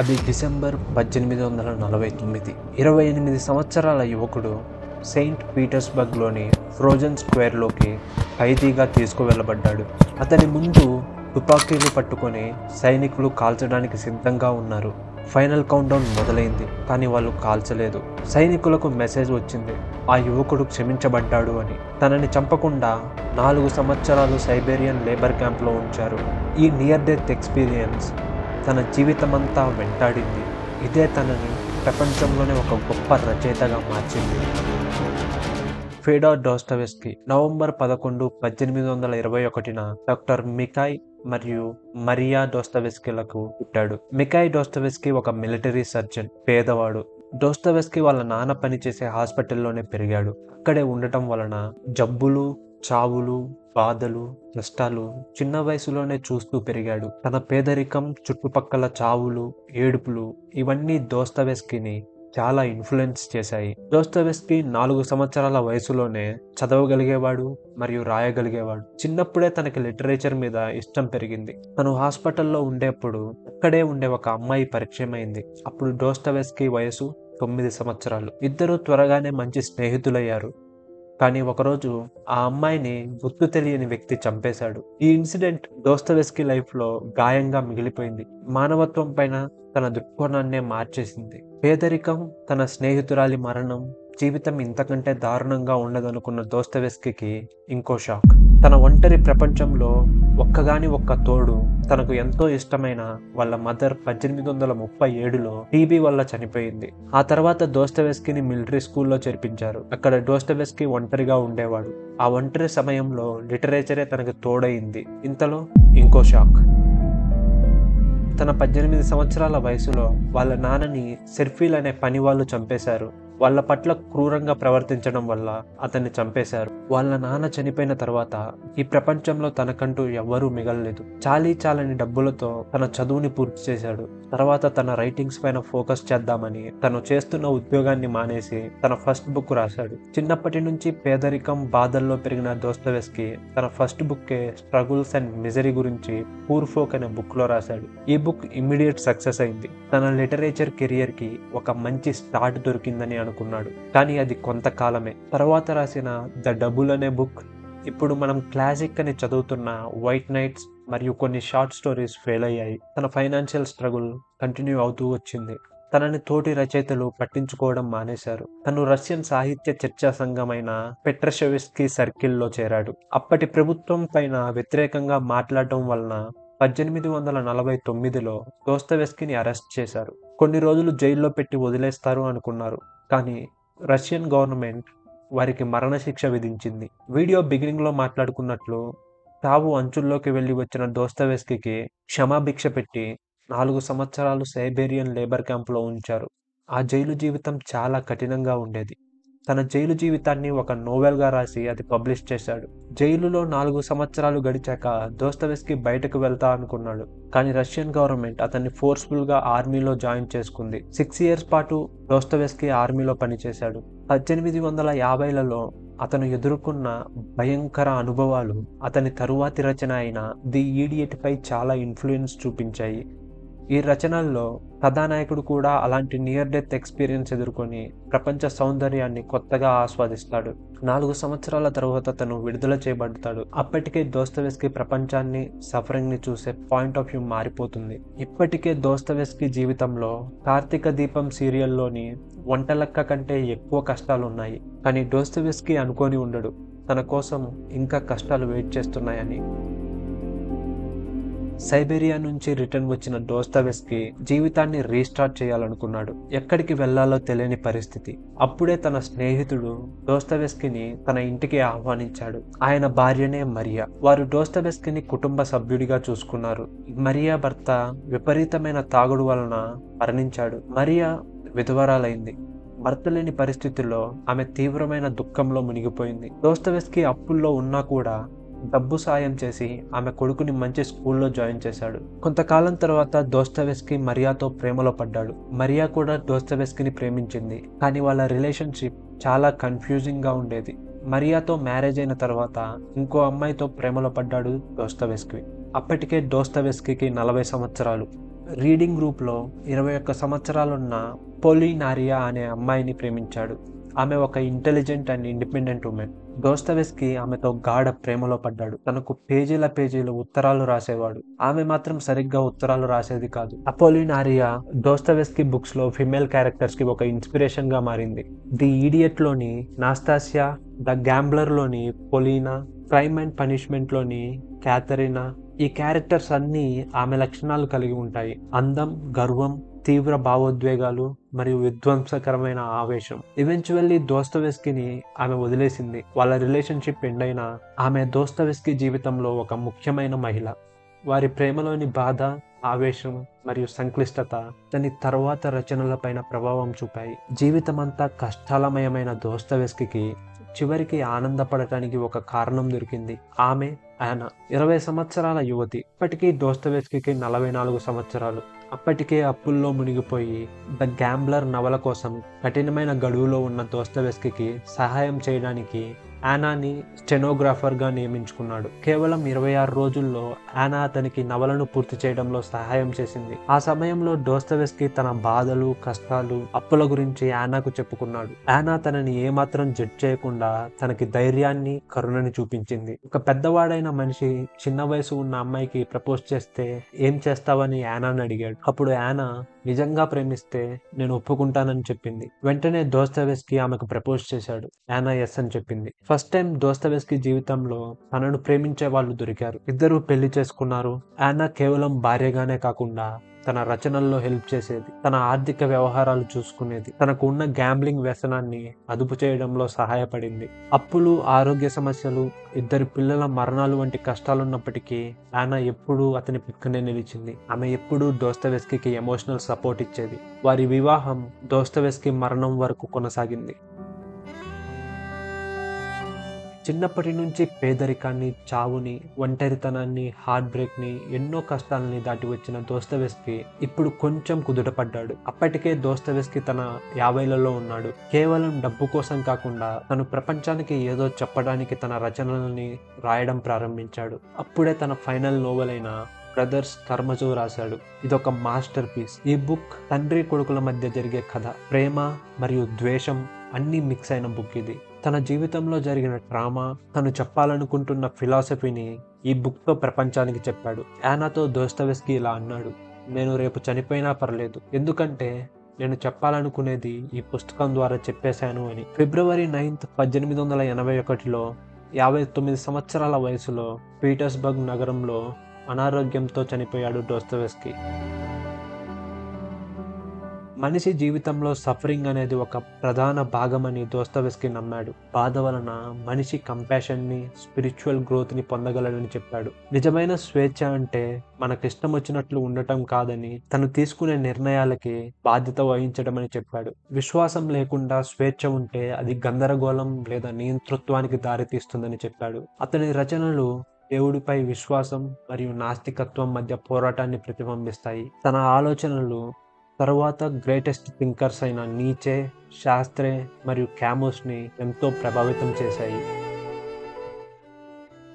అది డిసెంబర్ 1849. 28 సంవత్సరాల యువకుడు సెయింట్ పీటర్స్బర్గ్లోని ఫ్రోజన్ స్క్వేర్లోకి ఖైదీగా తీసుకువెళ్ళబడ్డాడు. అతని ముందు తుపాకీలు పట్టుకొని సైనికులు కాల్చడానికి సిద్ధంగా ఉన్నారు. ఫైనల్ కౌంట్డౌన్ మొదలైంది, కానీ వాళ్ళు కాల్చలేదు. సైనికులకు మెసేజ్ వచ్చింది, ఆ యువకుడు క్షమించబడ్డాడు అని. తనని చంపకుండా 4 సంవత్సరాలు సైబేరియన్ లేబర్ క్యాంప్లో ఉంచారు. ఈ నియర్ డెత్ ఎక్స్పీరియన్స్ తన జీవితమంతా వెంటాడింది. ఇదే తనని ప్రపంచంలోనే ఒక గొప్ప రచయితగా మార్చింది. ఫెడోర్ డాస్టోవెస్కీ నవంబర్ 11, 1821న డాక్టర్ మిఖాయ్ మరియు మరియా డాస్టోవెస్కీలకు పుట్టాడు. మిఖాయ్ డాస్టోవెస్కీ ఒక మిలిటరీ సర్జన్, పేదవాడు. డాస్టోవెస్కీ వాళ్ళ నాన్న పనిచేసే హాస్పిటల్లోనే పెరిగాడు. అక్కడే ఉండటం వలన జబ్బులు, చావులు, బాధలు, కష్టాలు చిన్న వయసులోనే చూస్తూ పెరిగాడు. తన పేదరికం, చుట్టుపక్కల చావులు, ఏడుపులు ఇవన్నీ డాస్టోవెస్కీని చాలా ఇన్ఫ్లుయెన్స్ చేశాయి. డాస్టోవెస్కీ 4 సంవత్సరాల వయసులోనే చదవగలిగేవాడు మరియు రాయగలిగేవాడు. చిన్నప్పుడే తనకి లిటరేచర్ మీద ఇష్టం పెరిగింది. తను హాస్పిటల్లో ఉండేప్పుడు అక్కడే ఉండే ఒక అమ్మాయి పరిచయం అయింది. అప్పుడు డాస్టోవెస్కీ వయసు 9 సంవత్సరాలు. ఇద్దరు త్వరగానే మంచి స్నేహితులయ్యారు. కానీ ఒకరోజు ఆ అమ్మాయిని గుర్తు తెలియని వ్యక్తి చంపేశాడు. ఈ ఇన్సిడెంట్ డాస్టోవెస్కీ లైఫ్లో గాయంగా మిగిలిపోయింది. మానవత్వం పైన తన దృక్కోణాన్నే మార్చేసింది. పేదరికం, తన స్నేహితురాలి మరణం, జీవితం ఇంతకంటే దారుణంగా ఉండదనుకున్న డాస్టోవెస్కీకి ఇంకో షాక్. తన ఒంటరి ప్రపంచంలో ఒక్క తోడు, తనకు ఎంతో ఇష్టమైన వాళ్ళ మదర్ 1837లో టీబీ వల్ల చనిపోయింది. ఆ తర్వాత డాస్టోవెస్కీని మిలిటరీ స్కూల్లో చేర్పించారు. అక్కడ డాస్టోవెస్కీ ఒంటరిగా ఉండేవాడు. ఆ ఒంటరి సమయంలో లిటరేచరే తనకు తోడైంది. ఇంతలో ఇంకో షాక్. తన 18 సంవత్సరాల వయసులో వాళ్ళ నాన్నని సెర్ఫిల్ అనే పని వాళ్ళు చంపేశారు. వాళ్ళ పట్ల క్రూరంగా ప్రవర్తించడం వల్ల అతన్ని చంపేశారు. వాళ్ళ నాన్న చనిపోయిన తర్వాత ఈ ప్రపంచంలో తనకంటూ ఎవ్వరూ మిగలలేదు. చాలని డబ్బులతో తన చదువుని పూర్తి చేశాడు. తర్వాత తన రైటింగ్స్ పైన ఫోకస్ చేద్దామని తను చేస్తున్న ఉద్యోగాన్ని మానేసి తన ఫస్ట్ బుక్ రాశాడు. చిన్నప్పటి నుంచి పేదరికం, బాధల్లో పెరిగిన డాస్టోవెస్కీ తన ఫస్ట్ బుక్కే స్ట్రగుల్స్ అండ్ మిజరీ గురించి పూర్ ఫోక్ అనే బుక్ లో రాశాడు. ఈ బుక్ ఇమ్మీడియట్ సక్సెస్ అయింది. తన లిటరేచర్ కెరియర్ కి ఒక మంచి స్టార్ట్ దొరికిందని అనుకున్నాడు. కానీ అది కొంతకాలమే. తర్వాత రాసిన ద డబుల్ అనే బుక్, ఇప్పుడు మనం క్లాసిక్ అని చదువుతున్న వైట్ నైట్స్ మరియు కొన్ని షార్ట్ స్టోరీస్ ఫెయిల్ అయ్యాయి. తన ఫైనాన్షియల్ స్ట్రగుల్ కంటిన్యూ అవుతూ వచ్చింది. తనని తోటి రచయితలు పట్టించుకోవడం మానేశారు. తను రష్యన్ సాహిత్య చర్చా సంఘమైన పెట్రషెవిస్కీ సర్కిల్లో చేరాడు. అప్పటి ప్రభుత్వం పైన వ్యతిరేకంగా మాట్లాడటం వలన 1849లో డాస్టోవెస్కీని అరెస్ట్ చేశారు. కొన్ని రోజులు జైల్లో పెట్టి వదిలేస్తారు అనుకున్నారు. కానీ రష్యన్ గవర్నమెంట్ వారికి మరణశిక్ష విధించింది. వీడియో బిగినింగ్లో మాట్లాడుకున్నట్లు చావు అంచుల్లోకి వెళ్ళి వచ్చిన డాస్టోవెస్కీకి క్షమాభిక్ష పెట్టి 4 సంవత్సరాలు సైబేరియన్ లేబర్ క్యాంప్లో ఉంచారు. ఆ జైలు జీవితం చాలా కఠినంగా ఉండేది. తన జైలు జీవితాన్ని ఒక నోవెల్గా రాసి అది పబ్లిష్ చేశాడు. జైలులో 4 సంవత్సరాలు గడిచాక డాస్టోవెస్కీ బయటకు వెళ్తా అనుకున్నాడు. కానీ రష్యన్ గవర్నమెంట్ అతన్ని ఫోర్స్ఫుల్గా ఆర్మీలో జాయిన్ చేసుకుంది. 6 ఇయర్స్ పాటు డాస్టోవెస్కీ ఆర్మీలో పనిచేశాడు. 1850లలో అతను ఎదుర్కొన్న భయంకర అనుభవాలు అతని తరువాతి రచన అయిన ది ఈడియట్ పై చాలా ఇన్ఫ్లుయెన్స్ చూపించాయి. ఈ రచనల్లో కథానాయకుడు కూడా అలాంటి నియర్ డెత్ ఎక్స్పీరియన్స్ ఎదుర్కొని ప్రపంచ సౌందర్యాన్ని కొత్తగా ఆస్వాదిస్తాడు. 4 సంవత్సరాల తరువాత తను విడుదల చేయబడతాడు. అప్పటికే డాస్టోవెస్కీ ప్రపంచాన్ని, సఫరింగ్ ని చూసే పాయింట్ ఆఫ్ వ్యూ మారిపోతుంది. ఇప్పటికే డాస్టోవెస్కీ జీవితంలో కార్తీక దీపం సీరియల్లోని వంటలక్క కంటే ఎక్కువ కష్టాలు ఉన్నాయి. కానీ డాస్టోవెస్కీ అనుకోని ఉండడు తన కోసం ఇంకా కష్టాలు వెయిట్ చేస్తున్నాయని. సైబేరియా నుంచి రిటర్న్ వచ్చిన డాస్టోవెస్కీ జీవితాన్ని రీస్టార్ట్ చేయాలనుకున్నాడు. ఎక్కడికి వెళ్లాలో తెలియని పరిస్థితి. అప్పుడే తన స్నేహితుడు డాస్టోవెస్కీని తన ఇంటికి ఆహ్వానించాడు. ఆయన భార్యనే మరియా. వారు డాస్టోవెస్కీని కుటుంబ సభ్యుడిగా చూసుకున్నారు. మరియా భర్త విపరీతమైన తాగుడు వలన మరణించాడు. మరియా విధవరాలైంది. భర్త లేని పరిస్థితుల్లో ఆమె తీవ్రమైన దుఃఖంలో మునిగిపోయింది. డాస్టోవెస్కీ అప్పుల్లో ఉన్నా కూడా డబ్బు సాయం చేసి ఆమె కొడుకుని మంచి స్కూల్లో జాయిన్ చేశాడు. కొంతకాలం తర్వాత డాస్టోవెస్కీ మరియాతో ప్రేమలో పడ్డాడు. మరియా కూడా డాస్టోవెస్కీని ప్రేమించింది. కానీ వాళ్ళ రిలేషన్షిప్ చాలా కన్ఫ్యూజింగ్ గా ఉండేది. మరియాతో మ్యారేజ్ అయిన తర్వాత ఇంకో అమ్మాయితో ప్రేమలో పడ్డాడు డాస్టోవెస్కీ. అప్పటికే డాస్టోవెస్కీకి 40 సంవత్సరాలు. రీడింగ్ గ్రూప్లో 21 సంవత్సరాలున్న పోలినారియా అనే అమ్మాయిని ప్రేమించాడు. ఆమె ఒక ఇంటెలిజెంట్ అండ్ ఇండిపెండెంట్ ఉమెన్. దోస్తోయెవ్స్కీ ఆమెతో గాఢ ప్రేమలో పడ్డాడు. తనకు పేజీలు ఉత్తరాలు రాసేవాడు. ఆమె మాత్రం సరిగ్గా ఉత్తరాలు రాసేది కాదు. అపోలినారియా దోస్తోయెవ్స్కీ బుక్స్ లో ఫిమేల్ క్యారెక్టర్స్ కి ఒక ఇన్స్పిరేషన్ గా మారింది. ది ఈడియట్ లోని నాస్తాసియా, ద గ్యాంబ్లర్ లోని పొలీనా, క్రైమ్ అండ్ పనిష్మెంట్ లోని క్యాథరినా, ఈ క్యారెక్టర్స్ అన్నీ ఆమె లక్షణాలు కలిగి ఉంటాయి. అందం, గర్వం, తీవ్ర భావోద్వేగాలు మరియు విధ్వంసకరమైన ఆవేశం. ఈవెన్చువల్లీ దోస్తోయెవ్స్కీని ఆమె వదిలేసింది. వాళ్ళ రిలేషన్షిప్ ఎండ్ అయినా ఆమె దోస్తోయెవ్స్కీ జీవితంలో ఒక ముఖ్యమైన మహిళ. వారి ప్రేమలోని బాధ, ఆవేశం మరియు సంక్లిష్టత దాని తర్వాత రచనలపైన ప్రభావం చూపాయి. జీవితమంతా కష్టాలమయమైన దోస్తోయెవ్స్కీకి చివరికి ఆనందపడటానికి ఒక కారణం దొరికింది. ఆమె యానా 20 సంవత్సరాల యువతి. ఇప్పటికీ దోస్తోయెవ్స్కీకి 44 సంవత్సరాలు. అప్పటికే అప్పుల్లో మునిగిపోయి ద గ్యాంబ్లర్ నవల కోసం కఠినమైన గడువులో ఉన్న దోస్తోయెవ్స్కీకి సహాయం చేయడానికి యానాని స్టెనోగ్రాఫర్గా నియమించుకున్నాడు. కేవలం 26 రోజుల్లో యానా అతనికి నవలను పూర్తి చేయడంలో సహాయం చేసింది. ఆ సమయంలో దోస్తోయెవ్స్కీ తన బాధలు, కష్టాలు, అప్పుల గురించి యానాకు చెప్పుకున్నాడు. యానా తనని ఏమాత్రం జడ్జ్ చేయకుండా తనకి ధైర్యాన్ని, కరుణని చూపించింది. ఒక పెద్దవాడైన మనిషి చిన్న వయసు ఉన్న అమ్మాయికి ప్రపోజ్ చేస్తే ఏం చేస్తావని యానాని అడిగాడు. అప్పుడు యానా నిజంగా ప్రేమిస్తే నేను ఒప్పుకుంటానని చెప్పింది. వెంటనే దోస్తోయెవ్స్కీ ఆమెకు ప్రపోజ్ చేశాడు. యానా ఎస్ అని చెప్పింది. ఫస్ట్ టైం దోస్తోయెవ్స్కీ జీవితంలో తనను ప్రేమించే వాళ్ళు దొరికారు. ఇద్దరు పెళ్లి చేసుకున్నారు. యానా కేవలం భార్యగానే కాకుండా తన రచనల్లో హెల్ప్ చేసేది, తన ఆర్థిక వ్యవహారాలు చూసుకునేది, తనకు ఉన్న గ్యాంబ్లింగ్ వ్యసనాన్ని అదుపు చేయడంలో సహాయపడింది. అప్పులు, ఆరోగ్య సమస్యలు, ఇద్దరు పిల్లల మరణాలు వంటి కష్టాలున్నప్పటికీ యానా ఎప్పుడూ అతని పక్కనే నిలిచింది. ఆమె ఎప్పుడూ దోస్తోయెవ్స్కీకి ఎమోషనల్ సపోర్ట్ ఇచ్చేది. వారి వివాహం దోస్తోయెవ్స్కీ మరణం వరకు కొనసాగింది. చిన్నప్పటి నుంచి పేదరికాన్ని, చావుని, ఒంటరితనాన్ని, హార్ట్ బ్రేక్ ని, ఎన్నో కష్టాలని దాటి వచ్చిన దోస్తోయెవ్స్కీ ఇప్పుడు కొంచెం కుదుటపడ్డాడు. అప్పటికే దోస్తోయెవ్స్కీ తన 50లలో ఉన్నాడు. కేవలం డబ్బు కోసం కాకుండా తను ప్రపంచానికి ఏదో చెప్పడానికి తన రచనలని రాయడం ప్రారంభించాడు. అప్పుడే తన ఫైనల్ నోవెల్ అయిన బ్రదర్స్ కర్మజో రాశాడు. ఇదొక మాస్టర్ పీస్. ఈ బుక్ తండ్రి కొడుకుల మధ్య జరిగే కథ, ప్రేమ మరియు ద్వేషం అన్నీ మిక్స్ అయిన బుక్ ఇది. తన జీవితంలో జరిగిన ట్రామా, తను చెప్పాలనుకుంటున్న ఫిలాసఫీని ఈ బుక్తో ప్రపంచానికి చెప్పాడు. యానాతో దోస్తోయెవ్స్కీ ఇలా అన్నాడు, నేను రేపు చనిపోయినా పర్లేదు, ఎందుకంటే నేను చెప్పాలనుకునేది ఈ పుస్తకం ద్వారా చెప్పేశాను అని. ఫిబ్రవరి 9, 1881లో 59 సంవత్సరాల వయసులో పీటర్స్బర్గ్ నగరంలో అనారోగ్యంతో చనిపోయాడు దోస్తోయెవ్స్కీ. మనిషి జీవితంలో సఫరింగ్ అనేది ఒక ప్రధాన భాగమని దోస్తోయెవ్స్కీ నమ్మాడు. బాధ వలన మనిషి కంపాషన్ని, స్పిరిచువల్ గ్రోత్ని పొందగలడని చెప్పాడు. నిజమైన స్వేచ్ఛ అంటే మనకిష్టం వచ్చినట్లు ఉండటం కాదని, తను తీసుకునే నిర్ణయాలకి బాధ్యత వహించడం అని చెప్పాడు. విశ్వాసం లేకుండా స్వేచ్ఛ ఉంటే అది గందరగోళం లేదా నియంతృత్వానికి దారితీస్తుందని చెప్పాడు. అతని రచనలు దేవుడిపై విశ్వాసం మరియు నాస్తికత్వం మధ్య పోరాటాన్ని ప్రతిబింబిస్తాయి. తన ఆలోచనలు తరువాత గ్రేటెస్ట్ థింకర్స్ అయిన నీచే, శాస్త్రే మరియు క్యామోస్ని ఎంతో ప్రభావితం చేశాయి.